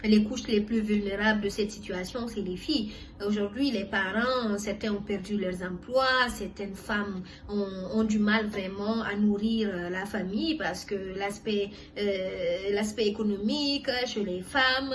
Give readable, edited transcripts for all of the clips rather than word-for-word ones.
les couches les plus vulnérables de cette situation, c'est les filles. Aujourd'hui, les parents, certains ont perdu leurs emplois, certaines femmes ont du mal vraiment à nourrir la famille parce que l'aspect économique chez les femmes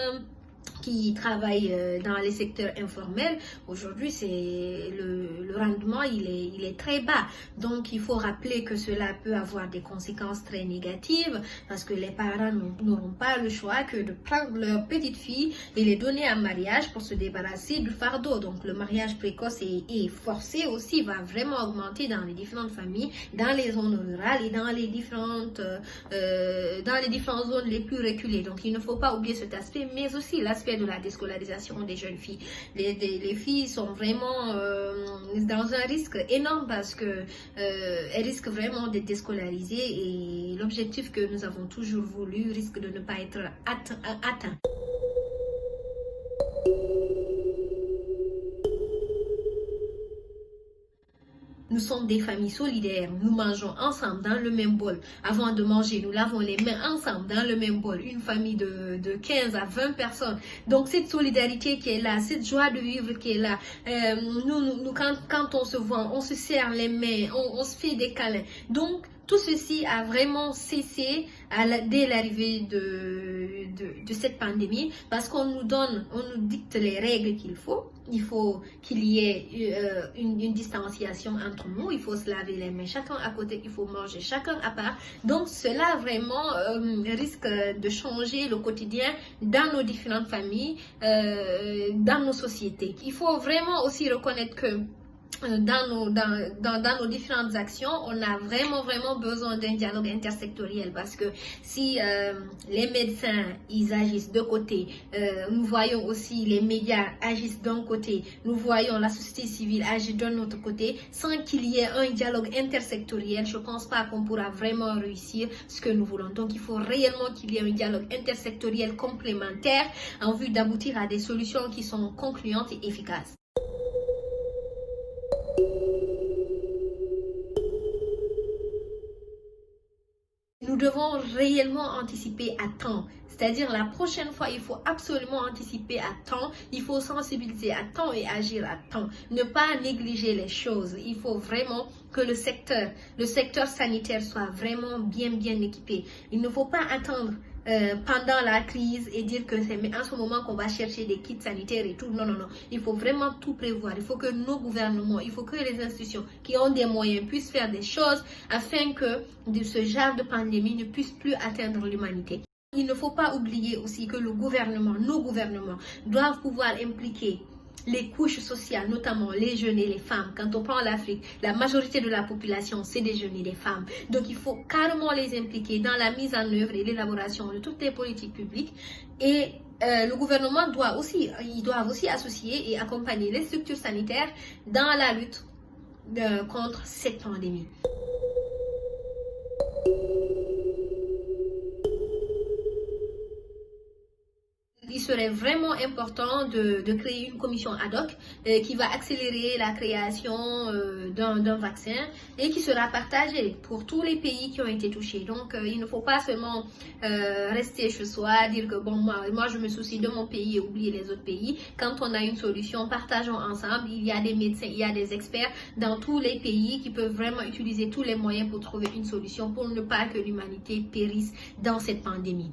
qui travaillent dans les secteurs informels, aujourd'hui le rendement il est très bas. Donc il faut rappeler que cela peut avoir des conséquences très négatives parce que les parents n'auront pas le choix que de prendre leur petite fille et les donner en mariage pour se débarrasser du fardeau. Donc le mariage précoce et forcé aussi va vraiment augmenter dans les différentes familles, dans les zones rurales et dans les différentes zones les plus reculées. Donc il ne faut pas oublier cet aspect, mais aussi l'aspect de la déscolarisation des jeunes filles. Les filles sont vraiment dans un risque énorme parce que elles risquent vraiment d'être déscolarisées et l'objectif que nous avons toujours voulu risque de ne pas être atteint. Nous sommes des familles solidaires, nous mangeons ensemble dans le même bol. Avant de manger, nous lavons les mains ensemble dans le même bol. Une famille de 15 à 20 personnes. Donc cette solidarité qui est là, cette joie de vivre qui est là, quand on se voit, on se serre les mains, on se fait des câlins. Donc tout ceci a vraiment cessé dès l'arrivée de cette pandémie parce qu'on nous dicte les règles qu'il faut. Il faut qu'il y ait une distanciation entre nous, il faut se laver les mains chacun à côté, il faut manger chacun à part. Donc cela vraiment risque de changer le quotidien dans nos différentes familles, dans nos sociétés. Il faut vraiment aussi reconnaître que dans nos différentes actions, on a vraiment besoin d'un dialogue intersectoriel parce que si les médecins ils agissent de côté, nous voyons aussi les médias agissent d'un côté, nous voyons la société civile agir d'un autre côté, sans qu'il y ait un dialogue intersectoriel, je ne pense pas qu'on pourra vraiment réussir ce que nous voulons. Donc il faut réellement qu'il y ait un dialogue intersectoriel complémentaire en vue d'aboutir à des solutions qui sont concluantes et efficaces. Nous devons réellement anticiper à temps. C'est-à-dire la prochaine fois, il faut absolument anticiper à temps, il faut sensibiliser à temps et agir à temps. Ne pas négliger les choses. Il faut vraiment que le secteur sanitaire soit vraiment bien équipé. Il ne faut pas attendre pendant la crise et dire que c'est en ce moment qu'on va chercher des kits sanitaires et tout. Non. Il faut vraiment tout prévoir. Il faut que nos gouvernements, il faut que les institutions qui ont des moyens puissent faire des choses afin que ce genre de pandémie ne puisse plus atteindre l'humanité. Il ne faut pas oublier aussi que nos gouvernements doivent pouvoir impliquer les couches sociales, notamment les jeunes et les femmes. Quand on prend l'Afrique, la majorité de la population, c'est des jeunes et des femmes. Donc, il faut carrément les impliquer dans la mise en œuvre et l'élaboration de toutes les politiques publiques. Et le gouvernement doit aussi associer et accompagner les structures sanitaires dans la lutte contre cette pandémie. Il serait vraiment important de créer une commission ad hoc qui va accélérer la création d'un vaccin et qui sera partagé pour tous les pays qui ont été touchés. Donc, il ne faut pas seulement rester chez soi, dire que bon, moi je me soucie de mon pays et oublier les autres pays. Quand on a une solution, partageons ensemble. Il y a des médecins, il y a des experts dans tous les pays qui peuvent vraiment utiliser tous les moyens pour trouver une solution pour ne pas que l'humanité périsse dans cette pandémie.